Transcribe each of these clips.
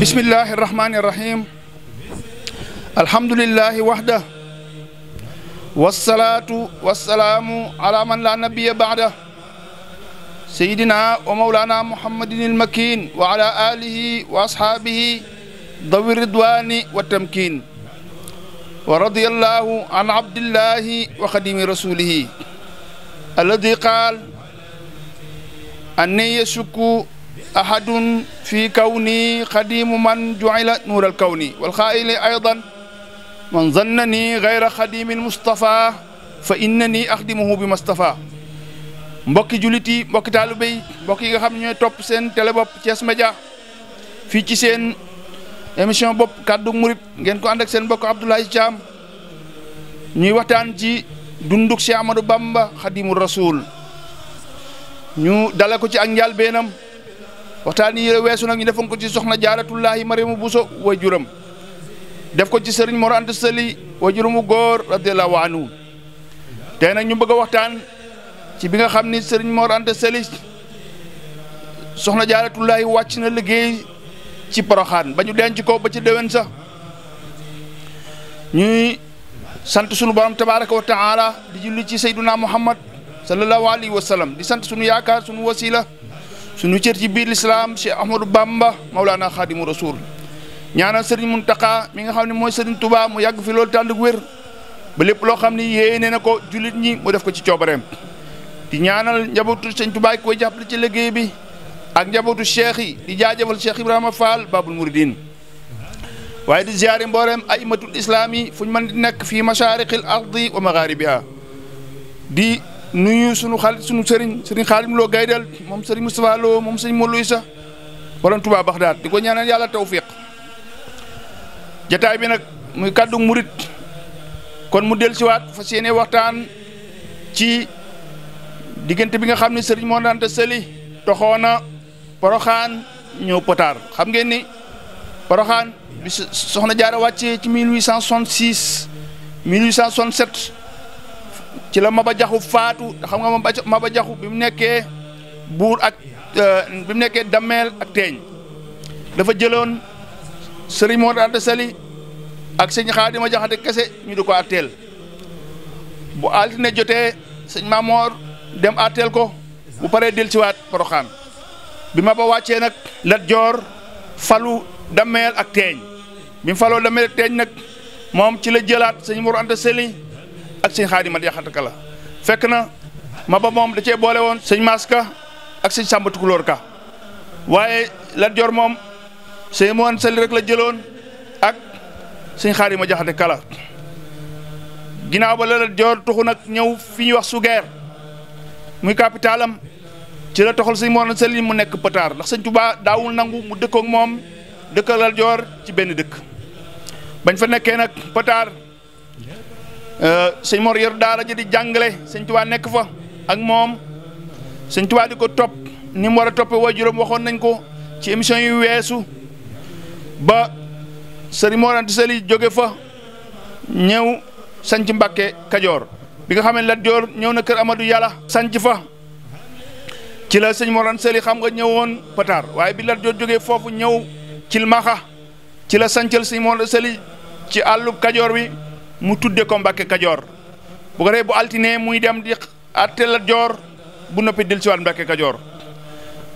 bismillahi irrahmani irrahim alhamdulillahi wahda wassalatu wassalaamu ala man la nabiya ba'da sayyidina wa mawlana muhammadin al-makin wa ala alihi wa ashabihi dawi ridwani wa tamkin wa radiyallahu an abdillahi wa khadimi rasulihi alladhi qaal anni yashukku ahadun fi kawni xadimu man ju'ila nuural kawni wal xaayili aydan man zannani gayra xadimil Mustafa fa innani axdimuhu bi Mustafa. mbokki jullit yi mbokki taalibe yi mbokk yi nga xam ne ñooy topp seen télé bopp Thiès Média fii ci seen émission bopp kàddu murit ngeen ko ànd ak seen mbokk Abdoulaye Thiam ñuy waxtaan ci dunduk Cheikh Ahmadou Bamba xadimu rasul ñu dale ko ci ak njàlbeenam. waxtaan yi weesu nag ñu defoon ko ci soxna jaaratullahi Mariama Buso way juram def ko ci sëriñ Mor Anta Sali way juramu góor radiyallahu anhu tey nag ñu bëgg a waxtaan ci bi nga xam ni sëriñ Mor Anta Sali soxna jaaratullahi wàcc na liggéey ci Poroxaan ba ñu denc ko ba ci déwén sa ñuy sant sunu borom tabaraka wa taala di julli ci sayduna Muhammad sallallahu alayhi wa sallam di sant sunu yaakaar sunu wasila sunu cër ci biir lislaam Cheikh Ahmadou Bamba Maulana Khadimu Rasul ñaanal Serigne Mountakha mi nga xam ne mooy Serigne Touba mu yàgg fi loolu tànd ak wér ba lépp loo xam ne yéene na ko jullit ñi mu def ko ci coobareem di ñaanal njabootu Serigne Touba koy jàppale ci liggéey bi ak njabootu cheikh yi di jaajëfal Cheikh Ibrahima Fall Babul Mouridine waaye di ziare mboolem aimatul islam yi fu ñu mën di nekk fii mashaariqil ardi wa magharibiha di nuyu sunu xarit sunu sëriñ Xaadim Lo Gaydel moom sëriñ Moustapha Lo moom sëriñ Modou Issa borom Touba Baxdaad di ko ñaanal yàlla tawfiq jataay bi nag muy kàddu murit kon mu del siwaat fas yéene waxtaan ci diggante bi nga xam ne sëriñ Mor Anta Sali toxoona Poroxaan ñëw Pataar xam ngeen ni Poroxaan bi soxna Jaara wàccee ci 1866 1867 ci la Maba Jaxu faatu xam nga Maba Jaxu bi mu nekkee buur ak bi mu nekkee dammeel ak teeñ dafa jëloon sëriñ Mor Anta Sali ak sëñ Xaadima Jaxate kese ñu di ko atteel bu altine jotee sëñ Maamoor dem atteel ko bu paree dellusiwaat Poroxaan bi Maba wàccee nag Lat Joor falu dammeel ak teeñ bi mu faloo dammeel ak teeñ nag moom ci la jëlaat sëñ Mor Anta Sali ak sëñ Xaadima Jaxate Ka fekk na Maba moom da cee boole woon sëñ Maska ak sëñ Sàmba Tukulóor Ka waaye Lat Joor moom sëñ Mor Anta Sali rek la jëloon ak sëñ Xaadima Jaxate Ka ginnaaw ba la Lat Joor tuxu nag ñëw fi ñuy wax Sugeer muy capitalam ci la toxal sëñ Mor Anta Sali mu nekk Pataar ndax sëñ Tuubaa daawul nangu mu dëkkoog moom dëkkal Lat Joor ci benn dëkk bañ fa nekkee nag Pataar sëñ Mor yor daara ji di jàngale sëñ Tuubaa nekk fa ak moom sëñ Tuubaa di ko topp ni mu war a toppee waajuram waxoon nañ ko ci émission yu weesu ba sëriñ Mor Anta Sali jóge fa ñëw sanc Mbàkke Kajoor bi nga xam ne Lat Joor ñëw na kër Amadou Yàlla sanc fa ci la sëñ Mor Anta Sali xam nga ñëwoon Pataar waaye bi Lat Joor jógee foofu ñëw Cilmaxa ci la sancal sëñ Mor Anta Sali ci àllub Kajoor bi mu tudde ko Mbàkke Kajoor bu ko defee bu altine muy dem di àtte Lat Joor bu noppi del siwaat Mbàkke Kajoor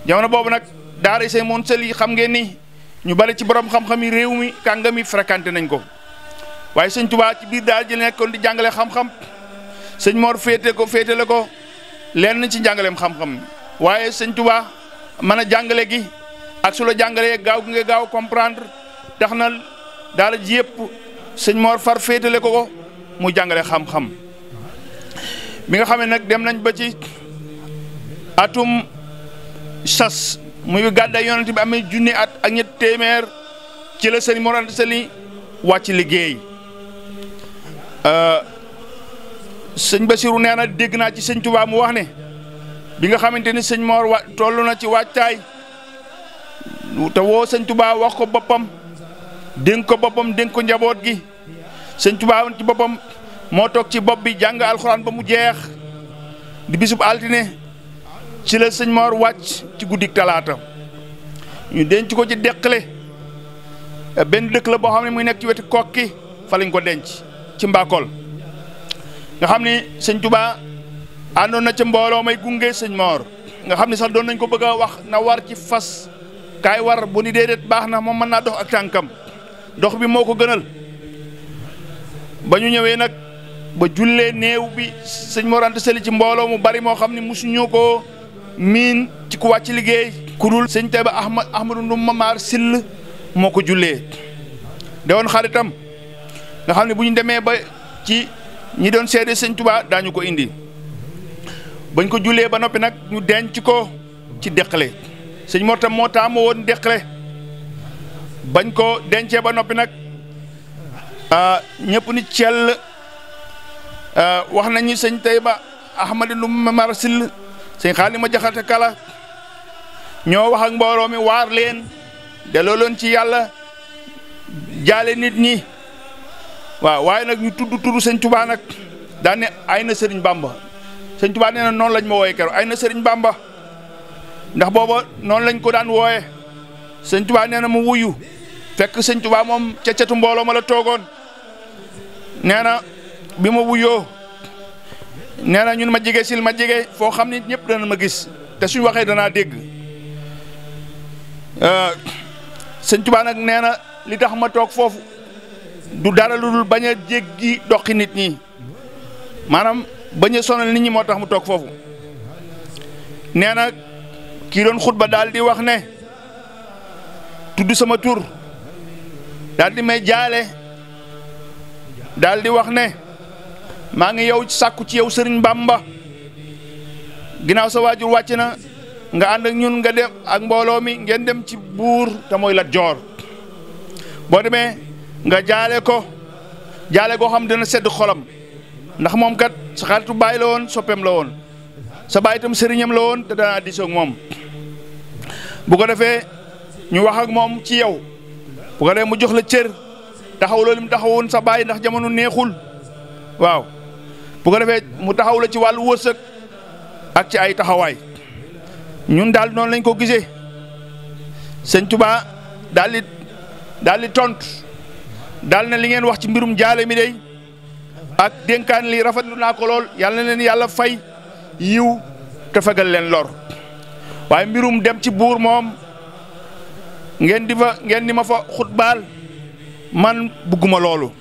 jamono boobu nag daara sëñ Mor Anta Sali xam ngeen ni ñu bari ci borom xam-xam yi réew mi kàngam yi fréquenté nañ ko waaye sëñ Tuubaa ci biir daal ji nekkoon di jàngale xam-xam sëñ Mor féetale ko lenn ci njàngaleem xam-xam waaye sëñ Tuubaa mën a jàngale gi ak su la jàngalee gaaw gi nga gaaw comprendre tax na daal ji yëpp sëñ Mor far féetale ko mu jàngale xam-xam bi nga xam ne nag dem nañ ba ci atum sas muy gàddaay yonent bi amee junni at ak ñett téeméer ci la sëñ Mor Anta Sali wàcc liggéey sëñ Basiru nee na dégg naa ci sëñ Tuubaa mu wax ne bi nga xamante ni sëñ Mor toll na ci waajtaay te woo sëñ Tuubaa wax ko boppam dénk ko boppam dénk ko njaboot gi sëñ Tuubaa ci boppam moo toog ci bopp bi jàng alxuraan ba mu jeex di bisub altine ci la sëñ Mor wàcc ci guddik talaata ñu denc ko ci Deqale benn dëkk la boo xam ne muy nekk ci wetu kokki fa lañ ko denc ci Mbakol nga xam ni sëñ Touba àndoon na ca mbooloo may gunge sëñ Mor nga xam ne sax doon nañ ko bëgg a wax na war ci fas kaay war bu ni déedéet baax na moom mën naa dox ak tànkam dox bi moo ko gënal ba ñu ñëwee nag ba jullee néew bi sëñ Mor Anta Sali ci mbooloo mu bari moo xam ne mosuñu ko miin ci ku wàcc liggéey ku dul sëñ Taïba Ahmadou Ndoumbé Mar Sill moo ko jullee de woon xaritam nga xam ne bu ñu demee ba ci ñi doon seede sëñ Touba daañu ko indi bañ ko jullee ba noppi nag ñu denc ko ci Deqale sëñ Mor tam moo taamu woon Deqale bañ ko dencee ba noppi nag ñëpp ni cell wax nañu sëñ Taïba Ahmadou Ndoumbé Mar Sill sëñ Xaalima Jaxate Kala ñoo wax ak mbooloo mi waar leen delloo leen ci yàlla jaale nit ñi waaw waaye nag ñu tudd sëñ Touba nag daan ne ay na Sëriñ Bamba sëñ Touba nee na noonu lañ ma wooyee keroog ay na Sëriñ Bamba ndax booba noonu lañ ko daan wooyee sëñ Touba nee na mu wuyu fekk sëñ Touba moom ca catu mbooloo ma la toogoon nee na bi ma wuyoo nee na ñun ma jege sil ma jege foo xam ni ñëpp dana ma gis te suñ waxee danaa dégg sëñ Touba nag nee na li tax ma toog foofu du dara lu dul bañ a jéggi doxi nit ñi maanaam bañ a sonal nit ñi moo tax mu toog foofu nee na kii doon xutba daal di wax ne tudd sama tur daal di may jaale daal di wax ne maa ngi yow sàkku ci yow Sëriñ Bamba ginnaaw sa waajur wàcc na nga ànd ak ñun nga dem ak mbooloo mi ngeen dem ci buur te mooy Lat Joor boo demee nga jaale ko jaale goo xam dina sedd xolam ndax moom kat sa xaritu baay la woon soppeem la woon sa baay itam sëriñam la woon te danaa diisoo ak moom bu ko defee ñu wax ak moom ci yow bu ko defee mu jox la cër taxaw loolu mu taxawoon sa baay ndax jamono neexul waaw bu ko defee mu taxaw la ci wàllu wërsëg ak ci ay taxawaay ñun daal noonu lañ ko gisee sëñ Touba daal di tontu daal na li ngeen wax ci mbirum jaale mi day ak dénkaan li rafetlu naa ko lool yàlla na leen yàlla fay yiw te fegal leen lor waaye mbirum dem ci buur moom ngeen di ma fa xutbaal man bugguma loolu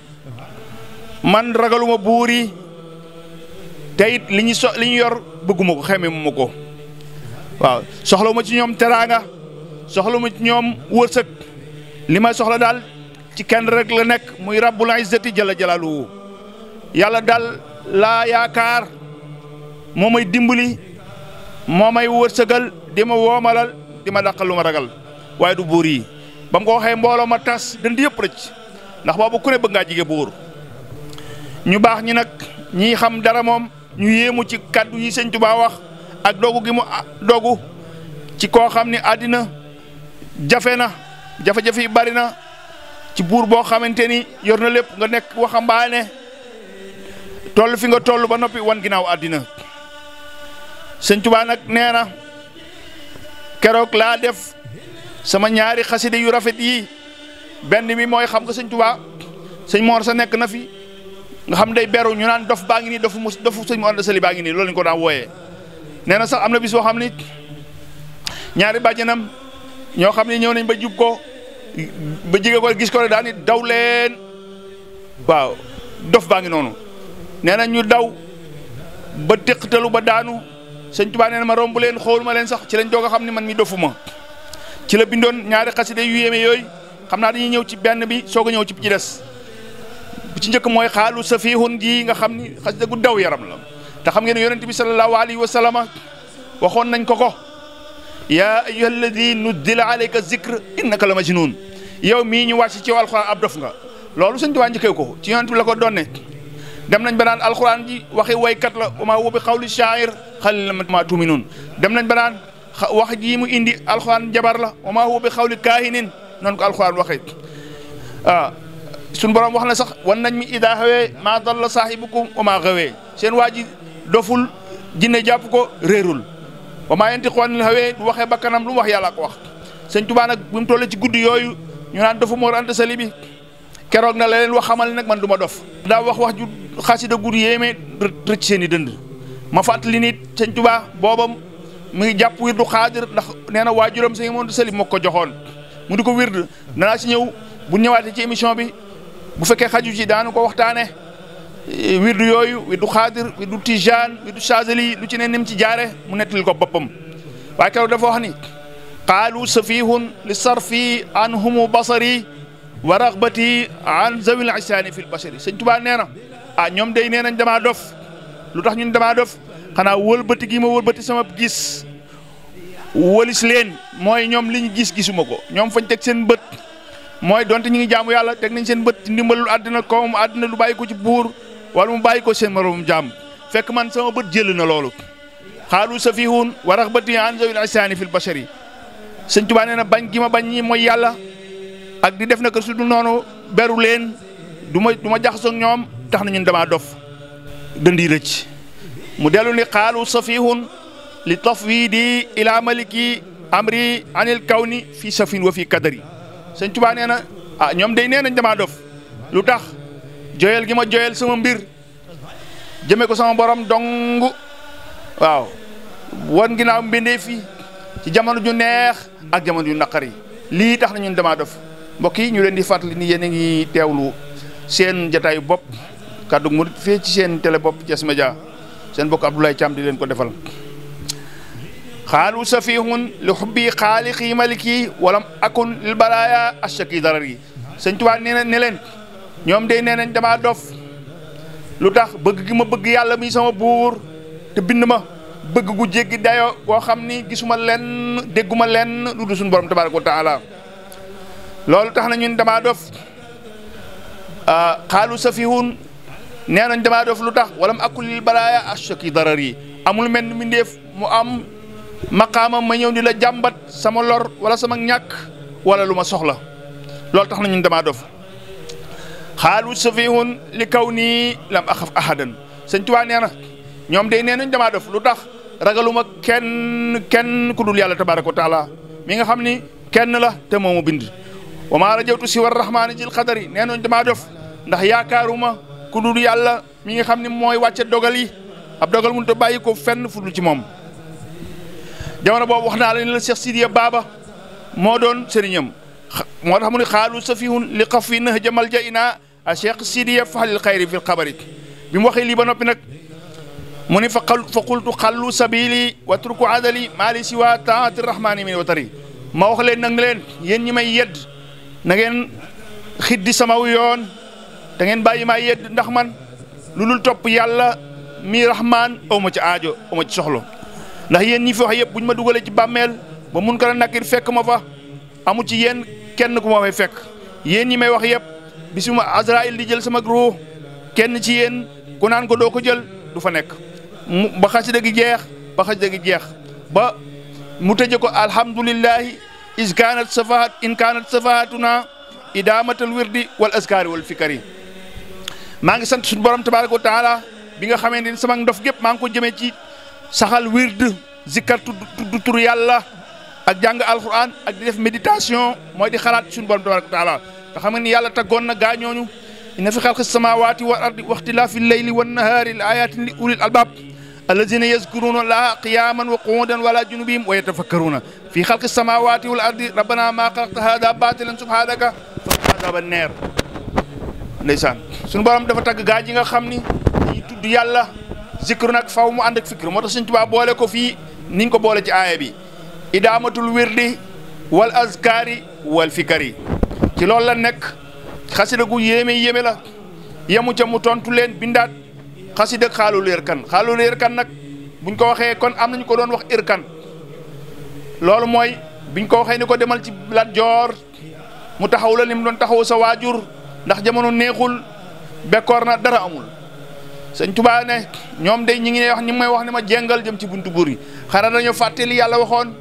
man ragaluma buur yi te it li ñu yor bëgguma ko xeme mu ko waaw soxla ma ci ñoom teraanga soxla ma ci ñoom wërsëg li may soxla daal ci kenn rek la nekk muy rabbul izzati jalla jalaaluhu yàlla daal laa yaakaar moo may dimbali moo may wërsëgal di ma woomalal di ma dàqal lu ma ragal waaye du buur yi ba mu ko waxee mbooloo ma tas dënd yëpp rëcc ndax boobu ku ne bëgg ngaa jige buur ñu baax ñi nag ñi xam dara moom ñu yéemu ci kaddu yi sëñ Touba wax ak dogu gi mu dogu ci koo xam ne àddina jafe na jafe-jafe yi bari na ci buur boo xamante ni yor na lépp nga nekk waxambaane toll fi nga toll ba noppi wan ginnaaw àddina sëñ Touba nag nee na keroog laa def sama ñaari xaside yu rafet yi benn bi mooy xam nga sëñ Touba sëñ Mor sa nekk na fi nga xam day beru ñu naan dof baa ngi nii dofu sëñ Mor Anta Sali baa ngi nii loolu ñu ko daan wooyee nee na sax am na bis boo xam ni ñaari bàjjenam ñoo xam ne ñëw nañ ba jub ko ba jige ko gis ko rek daal ni daw leen waaw dof baa ngi noonu nee na ñu daw ba téqtalu ba daanu sëñ Touba nee na ma romb leen xooluma leen sax ci lañ doog a xam ni man mi dofuma ci la bindoon ñaari xaside yu yéeme yooyu xam naa dañuy ñëw ci benn bi soog a ñëw ci bi ci des bu ci njëkk mooy xaalu safihun ji nga xam ni xaside gu daw yaram la te xam ngeen ne yonent bi sallallahu alayhi wa sallam waxoon nañ ko yaa ayyuha alladi nuzzila alayka zikr innaka la majnun yow mii ñu wàcc ci alxuraan ab dof nga loolu sëñ Tuubaa njëkkee ko ci yonent bi la ko donne dem nañ ba naan alxuraan ji waxi waykat la wa maa huwa bi qawli shaa'ir qaliilan maa tu'minuun dem nañ ba naan wax ji mu indi alxuraan jabar la wa maa huwa bi qawli kaahinin noonu ko alxuraan waxee suñu borom wax na sax wan nañ mi idaa hawee maa dalla saahibukum wa maa gawee seen waa ji doful jinne jàpp ko réerul wa maa yantiqu anil hawaa du waxee bakkanam lu mu wax yàlla ko wax. sëñ Tuubaa nag bi mu toll ci guddi yooyu ñu naan dofu Mor Anta Sali bi keroog na la leen wax xamal nag man du ma dof daa wax ju xasida guddi yéeme rëcc seen i dënd ma fàttali nit sëñ Tuubaa boobam mu ngi jàpp wirdu xaadir ndax nee na waajuram sëñ Mor Anta Sali moo ko joxoon mu di ko wird danaa si ñëw bu ñëwaatee ci émission bi bu fekkee xaju ci daanu ko waxtaane wirdu yooyu wirdu xaadir wirdu tijaan wirdu chazeli lu ci ne nim ci jaare mu nettali ko boppam waaye keroog dafa wax ni qaalu safihun li sarfi anhumu basari wa ragbati an zawil isaani fi l bashari sëñ Tuubaa nee na ñoom day nee nañ damaa dof lu tax ñun damaa dof xanaa wëlbati gi ma wëlbati sama gis wëlis leen mooy ñoom li ñu gis gisuma ko ñoom fañ teg seen bët mooy donte ñu ngi jaamu yàlla teg nañ seen bët ci ndimbalul àddina ko mu àddina lu bàyyi ko ci buur wala mu bàyyi ko seen moroom jaam fekk man sama bët jël na loolu xaalu safihun wa ragbati an zawil isaani fi l bashari sëñ Tuubaa nee na bañ gi ma bañ ñi mooy yàlla ak di def na ko su dul noonu beru leen du ma jaxasoo ak ñoom tax na ñun damaa dof dëndi rëcc mu dellu ni xaalu safihun li tafwidi ila maliki amri anil kawni fi safin wa fi kadari sëñ Tuubaa nee na ñoom day nee nañ damaa dof lu tax joyal gi ma joyal sama mbir jëme ko sama borom dong waaw wan ginnaaw mbindee fi ci jamono ju neex ak jamono ju naqari lii tax na ñun damaa dof mbokk yi ñu leen di fàttali ni yéen a ngi teewlu seen jataayu bopp Kaddu Murid fii ci seen télé bopp Thiès Média seen bokk Abdoulaye Thiam di leen ko defal xaalu safihun li xubbi xaaliqi maliki walam akun lil baraaya ashaki darari sëñ Tuubaa nee na ne leen ñoom day nee nañ damaa dof lu tax bëgg gi ma bëgg yàlla mi sama buur te bind ma bëgg gu jéggi dayo boo xam ni gisuma lenn dégguma lenn lu dul suñu borom tabaaraka wa taala loolu tax na ñun damaa dof xaalu safihun nee nañ damaa dof lu tax walam akul lil baraaya ashaki darari amul mel ni mbindeef mu am maqaama ma ñëw di la jàmbat sama lor wala sama ñàkk wala lu ma soxla loolu tax na ñun damaa dof xaalu safihun li kaw nii lam axaf ahadan sëñ Tuubaa nee na ñoom day nee nañ damaa dof lu tax ragaluma kenn ku dul yàlla tabaaraka wa taala mi nga xam ni kenn la te moomu bind wa maa rajawtu si war rahmaani jil qadari nee nañ damaa dof ndax yaakaaruma ku dul yàlla mi nga xam ni mooy wàcce dogal yi ab dogal mënut a bàyyi ko fenn fu dul ci moom jamono boobu wax naa la ni la Cheikh Sidiya Baba moo doon sëriñam moo tax mu ne xaalu safihun li xaf fi nah jamal ja ina a Cheikh Sidiya faxalil xayri fi xabari bi mu waxee lii ba noppi nag mu ni fa qultu xallu sabili wa turku adali maali siwa taati rahmani min watari ma wax leen nag ne leen yéen ñi may yedd na ngeen xiddi samaw yoon da ngeen bàyyi maa yedd ndax man lu dul topp yàlla mi rahman aw ma ci aajo aw ma ci soxlo ndax yéen ñi fi wax yëpp bu ñu ma dugalee ci bàmmeel ba mun ko nakir fekk ma fa amu ci yéen kenn ku ma fay fekk yéen ñi may wax yëpp bisuma Azraïl di jël sama ruux kenn ci yéen ku naan ko doo ko jël du fa nekk ba xasida gi jeex ba xasida gi jeex ba mu tëje ko alhamdulillahi is kaanat safahat in kaanat safahatuna idamatal wirdi wal askari wal fikari maa ngi sant suñu borom tabaraka wa taala bi nga xamee ne sama ndof gépp maa ngi ko jëmee ci saxal wird zikkar tudd tur yàlla ak jàng alquran ak di def méditation mooy di xalaat suñu borom tabaraka wa taala te xam nga ni yàlla taggoon na gaañooñu inna fi xalqi samawati wal ardi wa ixtilaafi leyli wan nahaari la ayatin li ulil albab allazina yazkuruna allaha qiyaman wa qu'udan wala junubihim wa yatafakkaruna fi xalqi samawati wal ardi rabbana ma xalaqta hada batilan subhanaka faqina azaban nar ndeysaan suñu borom dafa tagg gaa ji nga xam ni dañuy tudd yàlla zikru nag faw mu ànd ak fikr moo tax Sëñ Tuubaa boole ko fii niñ ko boole ci aaya bi idaamatul wirdi wal azkari wal fikari ci loolu la nekk xasida gu yéeme la yemu ca mu tontu leen bindaat xasida xaalu leer kan nag buñ ko waxee kon am nañu ko doon wax irkan loolu mooy biñ ko waxee ni ko demal ci Lat Joor mu taxaw la ni mu doon taxaw sa waajur ndax jamono neexul bekkoor na dara amul Sëñ Tuubaa ne ñoom day ñi ngi wax ñi may wax ne ma jengal jëm ci buntu buur yi xanaa dañoo fàtte li yàlla waxoon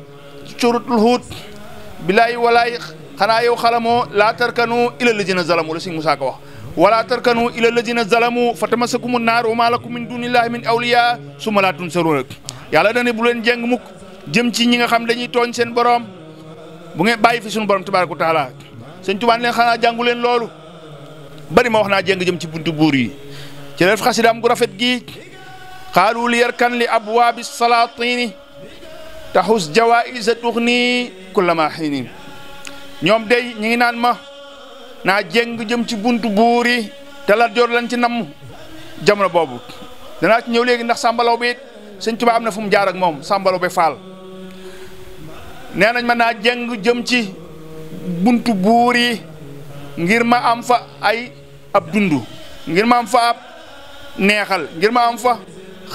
ci suratul Huud bilaay walaay xanaa yow xalamoo laa tarkanu ila ladina zalamu la Sëñ Musaa Ka wax wala tarkanu ila ladina zalamu fa tamasakumu naar wa maa lakum min dunillahi min awliya summa laa tunsaruun yàlla dane bu leen jeng mukk jëm ci ñi nga xam dañuy tooñ seen borom bu ngeen bàyyi fi suñu borom tabaaraka wa taala Sëñ Tuubaa leen xanaa jàngu leen loolu bari ma wax naa jeng jëm ci buntu buur yi ci def xasidaam gu rafet gi xaalu li yarkan li abwaabi salaatini taxus jawaïsa tuxni kullama xiini ñoom day ñi ngi naan ma naa jeng jëm ci buntu buur yi te Lat Joor lañ ci namm jamono boobu danaa ci ñëw léegi ndax sàmbalaw bi Sëñ Tuubaa am na fu mu jaar ak moom sàmbalaw bi faal nee nañ ma naa jeng jëm ci buntu buur yi ngir ma am fa ay ab dundu ngir ma am fa ab neexal ngir ma am fa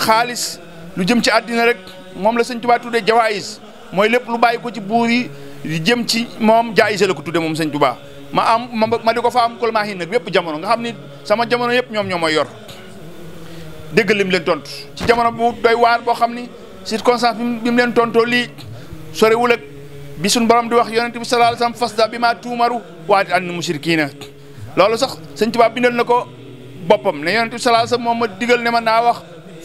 xaalis lu jëm ci àddina rek moom la Sëñ Tuubaa tuddee jawaïs mooy lépp lu bàyyi ko ci buur yi di jëm ci moom jaayise la ko tudde moom Sëñ Tuubaa ma di ko fa am kol maa xin nag yépp jamono nga xam ni sama jamono yëpp ñoom ñoo may yor dégg lim leen tontu ci jamono bu doy waar boo xam ni circonstance bi mu leen tontoo lii sorewul ak bi suñ borom di wax yonent bi sallallahu alayhi wasallam fasda bi maa tuumaru waati an mushrikiina loolu sax Sëñ Tuubaa bindal na ko boppam ne yonent bi sallallahu alayhi wasallam moom ma digal ne ma naa wax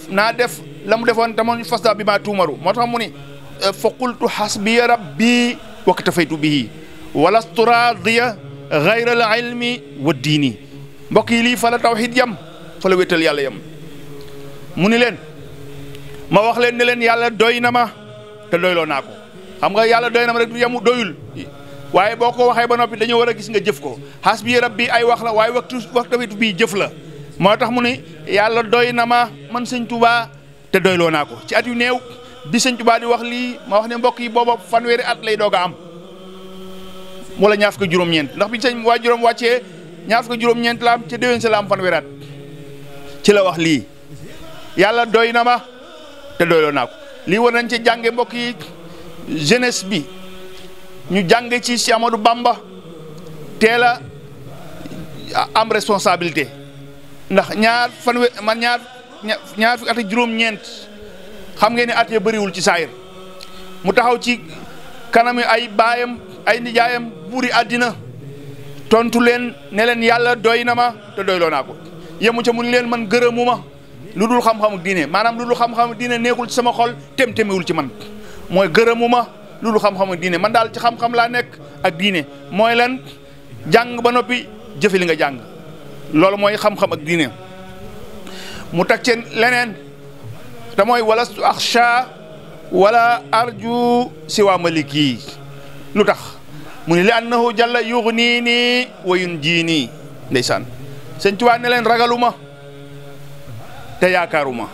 naa def la mu defoon tamoon fasda bi maa tuumaru moo tax mu ni fa qultu hasbiya rabbi waktafaytu bihi walastu raadiya gayra al ilmi wa diini mbokk yi lii fa la tawxiid yam fa la wéetal yàlla yam mu ni leen ma wax leen ne leen yàlla doy na ma te doyloo naa ko xam nga yàlla doy na ma rek du yamu doyul waaye boo ko waxee ba noppi dañoo war a gis nga jëf ko hasbi rabbi ay wax la waaye waktafaytu bii jëf la moo tax mu ni yàlla doy na ma man Sëñ Tuubaa te doyloo naa ko ci at yu néew bi Sëñ Tuubaa di wax lii ma wax ne mbokk yi booba fanweeri at lay doog a am wala ñaar fukk juróom-ñeent ndax bi sëñ waa juróom wàccee ñaar fukk juróom-ñeent la am ca déwén sa la am fanweeri at ci la wax lii yàlla doy na ma te doyloo naa ko lii war nañ ci jànge mbokk yi jeunesse bi ñu jànge ci Cheikh Amadou Bamba teel a am responsabilité ndax ñaar fukki at ak juróom-ñeent xam ngeen ne at ya bëriwul ci saayir mu taxaw ci kanami ay baayam ay nijaayam buuri àddina tontu leen ne leen yàlla doy na ma te doyloo naa ko yemu ca mu ni leen man gërëmu ma lu dul xam-xamu diine maanaam lu dul xam-xamu diine nekkul ci sama xol temewul ci man mooy gërëmu ma lu dul xam-xamu diine man daal ci xam-xam laa nekk ak diine mooy lan jàng ba noppi jëfe li nga jàng loolu mooy xam-xam ak diine mu teg ci leneen te mooy walastu axsha wala arju siwa maliki lu tax mu ni li annahu jalla yugnini wa yunjini ndeysaan Sëñ Tuubaa ne leen ragaluma te yaakaaruma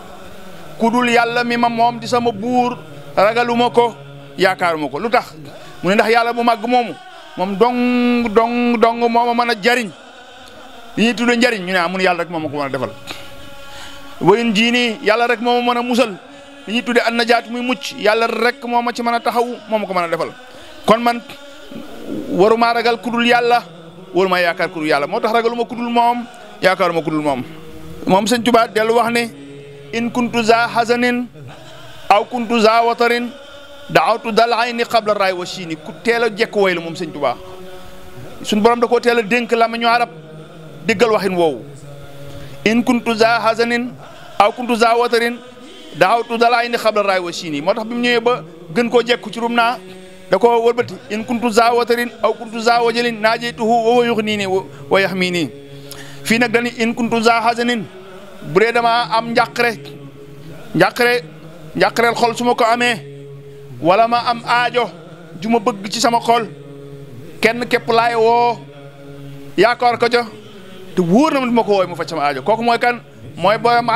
ku dul yàlla mi ma moom di sama buur ragaluma ko yaakaaruma ko lu tax mu ne ndax yàlla mu màgg moomu moom dong moo ma mën a jariñ li ñuy tudde njariñ ñu ne mun yàlla rek moo ma ko mën a defal wa yunjini yàlla rek moo ma mën a musal li ñuy tudde an najaat muy mucc yàlla rek moo ma ci mën a taxaw moo ma ko mën a defal kon man waruma ragal kudul yàlla waruma yaakaar kudul yàlla moo tax ragaluma kudul moom yaakaaruma kudul moom Sëñ Tuubaa dellu wax ne in kuntu za hazanin aw kuntu za watarin daawtu dal ayni qabla raay wa chiini ku teel a jekk woy la moom Sëñ Tuubaa suñ borom da koo teel a dénk la ma ñu arab déggal waxin woowu in kuntu za hazanin aw kuntu za watarin daawtu dal ayni qabla raay wa chiini moo tax bi mu ñëwee ba gën koo jekku ci rum naa da ko wëlbati in kuntu za watarin aw kuntu za wajalin naajeytuhu wa huwa yuxniini wa yaxmiini fii nag dañuy in kuntu za hazanin bu dee dama am njàqareel xol su ma ko amee wala ma am aajo ju ma bëgg ci sama xol kenn képp laay woo yaakaar ko ca te wóor na ma ma ko wooy mu faj sama aajo kooku mooy kan mooy borom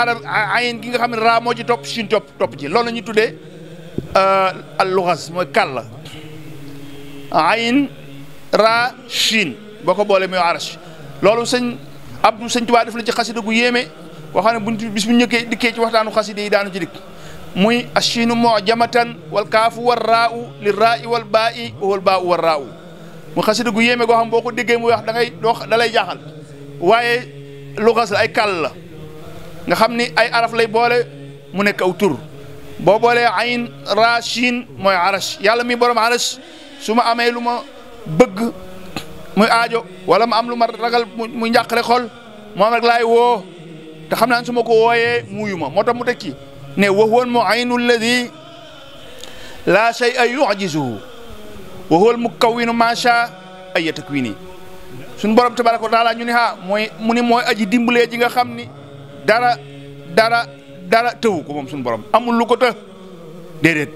ayin gi nga xam ne raa moo ci topp siin topp ci loolu la ñuy tuddee al-lughas mooy kàlla ayin raa siin boo ko boolee muy arash loolu Sëñ Tuubaa def la ci xasida gu yéeme boo xam ne buñ bis bu ñëkkee dikkee ci waxtaanu xasida yi daanu ci dikk muy ashiinu mujamatan wal kaafu war raa'u li raa'i wal baa'i wal baa'u war raa'u mu xasida gu yéeme goo xam boo ko déggee muy wax da lay jaaxal waaye luxas la ay kàll la nga xam ni ay araf lay boole mu nekk aw tur boo boolee ayn raa shiin mooy arash yàlla mi borom arash su ma amee lu ma bëgg muy aajo wala ma am lu ma ragal muy njàqare xol moom rek laay woo te xam naa su ma ko wooyee muyu ma moo tax mu tekki ne wa huwa al-mu'inu alladi laa shay'a yu'jizuhu wa huwa al-mukawwinu ma shaa ay takwini suñu borom tabaraka wa taala ñu ne mu ni mooy aji dimbalee ji nga xam ni dara tëwu ko moom suñu borom amul lu ko të déedéet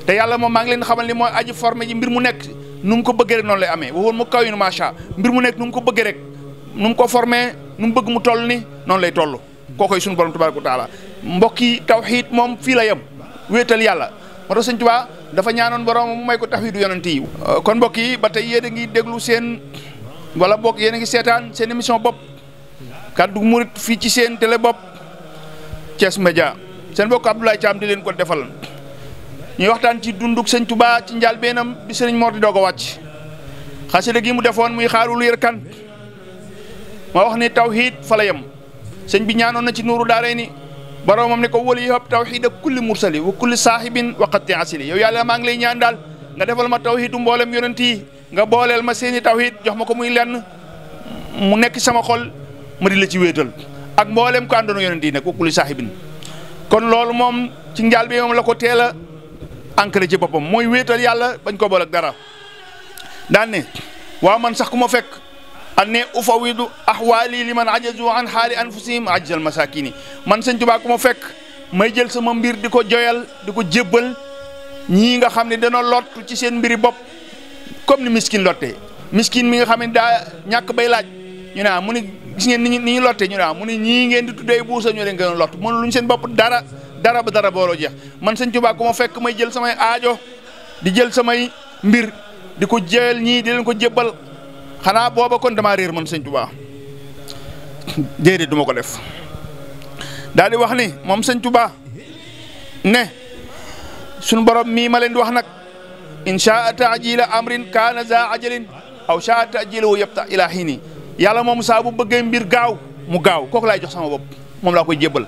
te yàlla moom maa ngi leen xamal ni mooy aji formé ji mbir mu nekk nu mu ko bëggee rek noonu lay amee wa huwa al-mukawwinu ma shaa mbir mu nekk nu mu ko bëggee rek nu mu ko formé nu mu bëgg mu toll ni noonu lay toll kookoy suñu borom tabaraka wa taala mbokki tawxiid moom fii la yem wéetal yàlla moo tax Sëñ Tuubaa dafa ñaanoon borom mu may ko tawxiidu yonent yi kon mbokk yi ba tey yéen a ngi déglu seen wala bokk yéen a ngi seetaan seen émission bopp Kaddu Murit fii ci seen télé bopp Thiès Média seen mbokk Abdoulaye Thiam di leen ko defal ñuy waxtaan ci dunduk Sëñ Tuubaa ci njàlbéenam bi Sëriñ Mor di doog a wàcc xasida gi mu defoon muy xaarul yër kan ma wax ni tawxiid fa la yem sëñ bi ñaanoon na ci nuuru daaray ni boromam ne ko wali yëpp tawxiid ak kulli mursali wa kulli saahibin wa qatti asili yow yàlla maa ngi lay ñaan daal nga defal ma tawxiidu mboolem yonent yi nga booleel ma seeni tawxiid jox ma ko muy lenn mu nekk sama xol ma di la ci wéetal ak mboolem ko àndoon yonent yi nag wa kulli saahibin kon loolu moom ci njaal bi moom la ko teel a ancré ci boppam mooy wéetal yàlla bañ ko boole ak dara daan ne waaw man sax ku ma fekk anne ufawidu ahwaali liman ajazu an xaali anfusihim ajzal masakini man Sëñ Tuubaa ku ma fekk may jël sama mbir di ko joyal di ko jébbal ñii nga xam ne dana lott ci seen mbiri bopp comme ni miskin lotte miskin mi nga xam ne daa ñàkk bay laaj ñu ne mu ni gis ngeen ni ñu lotte ñu ne mu ni ñii ngeen di tuddee buusa ñu leen gën a lott mënu luñ seen bopp dara ba dara booloo jeex man Sëñ Tuubaa ku ma fekk may jël samay aajo di jël samay mbir di ko joyal ñii di leen ko jébbal xanaa booba kon damaa réer man Sëñ Tuubaa déedéet du ma ko def daal di wax ni moom Sëñ Tuubaa ne suñu borom mii ma leen di wax nag in shaa taajila amrin kaana za ajalin aw shaa taajilahu yabta ila hiini yàlla moom saa bu bëggee mbir gaaw mu gaaw kooku laay jox sama bopp moom laa koy jébbal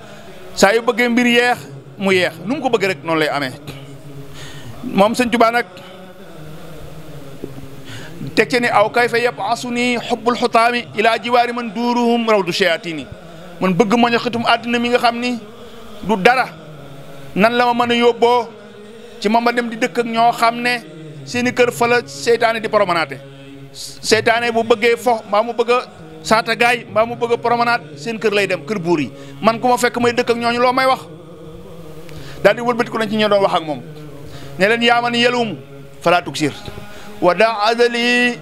saa yu bëggee mbir yeex mu yeex nu mu ko bëggee rek noonu lay amee moom Sëñ Tuubaa nag teg ci ne aw kayfa yab'asuni hubbul xutaami ilaa jiwaari man duuruhum rawdu shayaatini man bëgg ma ñu xitum àddina mi nga xam ni du dara nan la ma mën a yóbboo ci ma dem di dëkk ak ñoo xam ne seeni kër fa la seytaane di promenade seytaane bu bëggee fo mbaa mu bëgg a saata gaay mbaa mu bëgg a promenade seen kër lay dem kër buur yi man ku ma fekk may dëkk ak ñooñu loo may wax daal di wëlbati ko nañ ci ñoo doon wax ak moom ne leen yaa man yelum falaa tuksir wa daa adali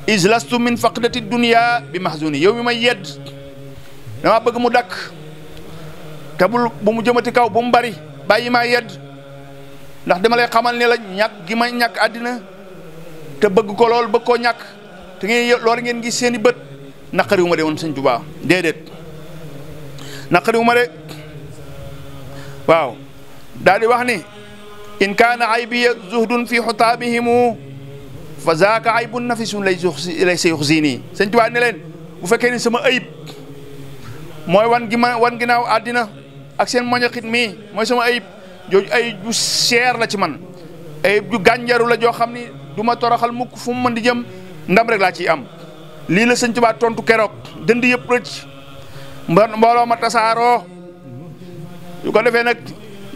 is lastu min faqdati dunia bi mahzuni yow mi may yedd dama bëgg mu dakk te bu mu jëmati kaw bu mu bari bàyyi maa yedd ndax dama lay xamal ne la ñàkk gi may ñàkk àddina te bëgg ko lool bëgg koo ñàkk te ngeen loolu ngeen gis seen i bët naqariwu ma de woon Sëñ Tuubaa déedéet naqariwu ma de waaw daal di wax ni in kaana aybiya zuhdun fi xutaabihimu fa zaaka aybun nafisun lay yuxzini Sëñ Tuubaa ne leen bu fekkee ni sama ayib mooy wan ginnaaw àddina ak seen moñaxit mii mooy sama ayib jooju ayib ju seer la ci man ayib ju gànjaru la joo xam ni du ma toroxal mukk fu mu mën di jëm ndam rek laa ciy am lii la Sëñ Tuubaa tontu keroog dënd yëpp rëcc mbooloo ma tasaaroo yu ko defee nag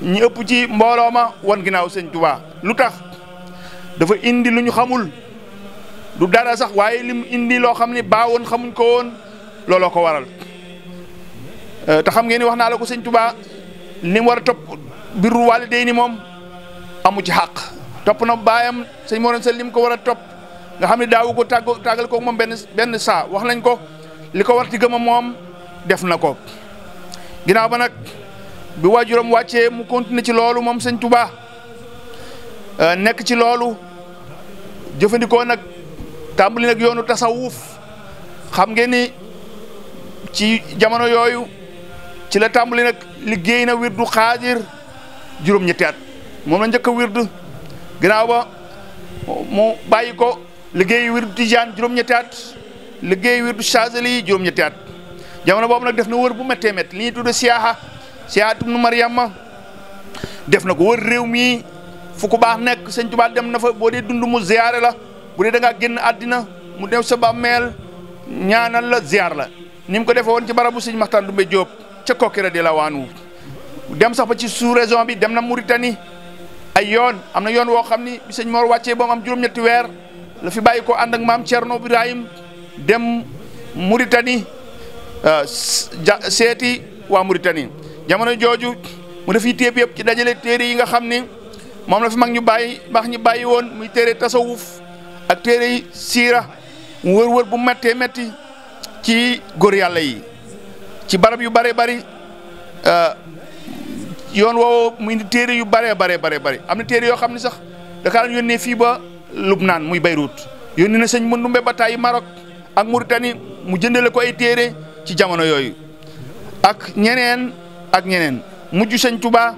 ñi ëpp ci mbooloo ma wan ginnaaw Sëñ Tuubaa lu tax dafa indi lu ñu xamul du dara sax waaye lim indi loo xam ni baawoon xamuñ ko woon looloo ko waral te xam ngeen ni wax naa la ko Sëñ Tuubaa li mu war a topp birru waalidayni moom amu ci xàq topp na baayam Sëñ Mor Anta Sali lim ko war a topp nga xam ne daawu ko tàggal ko moom benn saa wax nañ ko li ko war ci gëma moom def na ko ginnaaw ba nag bi waajuram wàccee mu continuer ci loolu moom Sëñ Tuubaa nekk ci loolu jëfandikoo nag tàmbali nag yoonu tasawuf xam ngeen ni ci jamono yooyu ci la tàmbali nag liggéey na wirdu xaadir juróom-ñetti at moom la njëkk a wirdu ginnaaw ba mu bàyyi ko liggéey wirdu tijaan juróom-ñetti at liggéey wirdu Chazali juróom-ñetti at jamono boobu nag def na wër bu méttee métti li ñuy tudd siyaaha ibnu Maryama def na ko wër réew mi fu ku baax nekk Sëñ Tuubaa dem na fa boo dee dund mu ziyaare la bu dee da ngaa génn àddina mu dem sa bàmmeel ñaanal la ziar la ni mu ko defee woon ci barabu sëñ Maxtaar Ndumbe Jóob ca Kokki radiyallaahu anhu dem sax ba ci sous-région bi dem na Mauritanie ay yoon am na yoon woo xam ni bi sëñ Mor wàccee ba mu am juróom-ñetti weer la fi bàyyi ko ànd ak maam Thierno Ibrahim dem Mauritanie seeti waa Mauritanie jamono jooju mu def yitteem yëpp ci dajale téere yi nga xam ni moom la fi mag ñu bàyyi woon muy téere tasawuf ak téere yi siira mu wër bu méttee métti ci góor yàlla yi ci barab yu bare bari yoon woowu muy téere yu bare bari am na téere yoo xam ne sax dakaa yónnee fii ba Lubnaan muy Beyrouth yónni na sëñ Mandumbe ba tàyyi Maroc ak Mauritanie mu jëndale ko ay téere ci jamono yooyu ak ñeneen mujj sëñ Tuubaa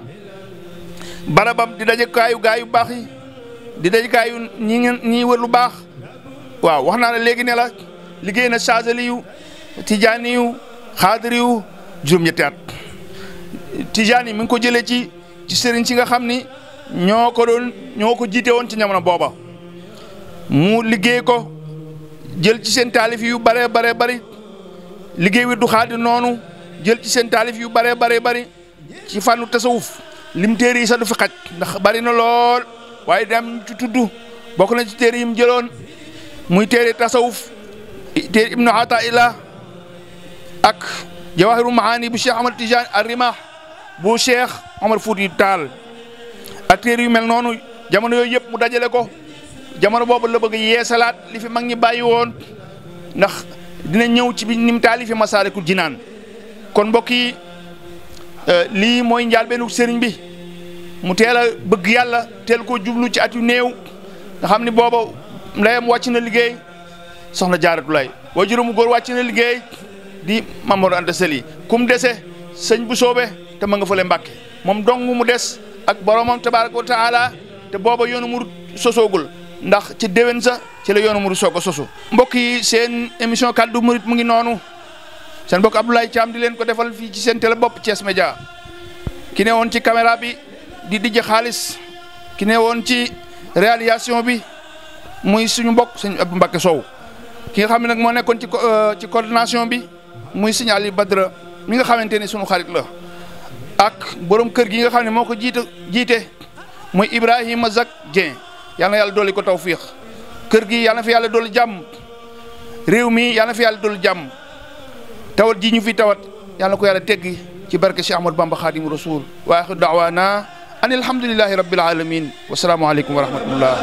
barabam di dajekaayu gaa yu baax yi di dajekaayu ñi wër lu baax waaw wax naa la léegi ne la liggéey na Saazali yu Tijaani yu Xaadiri yu juróom-ñetti at Tijaani mi ngi ko jëlee ci sëriñ si nga xam ni ñoo ko jiite woon ci jamono booba mu liggéey ko jël ci seen taalif yu bare bari liggéey wi du xaadi noonu jël ci seen taalif yu bare bari ci fànnu tasawuf lim téere yi sax du fi xaj ndax bari na lool waaye dem ci tudd bokk na ci téere yi mu jëloon muy téere tasawuf téere Ibnu Ataillah ak Jawaahiru Maani bu Cheikh Ahmad Tijaan Ar-Rimah bu Cheikh Omar Fuuti Taal ak téere yu mel noonu jamono yooyu yëpp mu dajale ko jamono boobu la bëgg yeesalaat li fi mag ñi bàyyi woon ndax dina ñëw ci bi nim taalifi Masaalikul Jinaan kon mbokk yi lii mooy njaal benn sëriñ bi mu teel a bëgg yàlla teel koo jublu ci at yu néew nga xam ni booba ndeyam wàcc na liggéey soxna Jaaratulaay waajur mu góor wàcc na liggéey di Mamadou Anta Sali kum dese sëñ bu soobe te ma nga fële Mbàkke moom dong mu des ak boromam tabaaraka wa taala te booba yoonu murid sosoogul ndax ci déwén sa ci la yoonu murid soog a sosu mbokk yi seen émission kaddu murid mu ngi noonu seen mbokk Abdoulaye Thiam di leen ko defal fii ci seen télé bopp Thiès Média ki ne woon ci caméra bi di dijj xaalis ki ne woon ci réalisation bi muy suñu mbokk sëñ Abdou Mbacke Sow ki nga xam ne nag moo nekkoon ci coordination bi muy sëñ Ali Badra mi nga xamante ni suñu xarit la ak borom kër gi nga xam ne moo ko jiite muy Ibrahima Zak Dieng yal na yàlla dolli ko tawfiix kër gi yal na fi yàlla dolli jàmm réew mi yal na fi yàlla dolli jàmm tawat ji ñu fi tawat yal na ko yàlla teggi ci barke Cheikh Ahmadou Bamba Khadimu Rasul wa axiru da'wana an alhamdulillahi rabbil alamin wa salaamu aleykum wa rahmatullah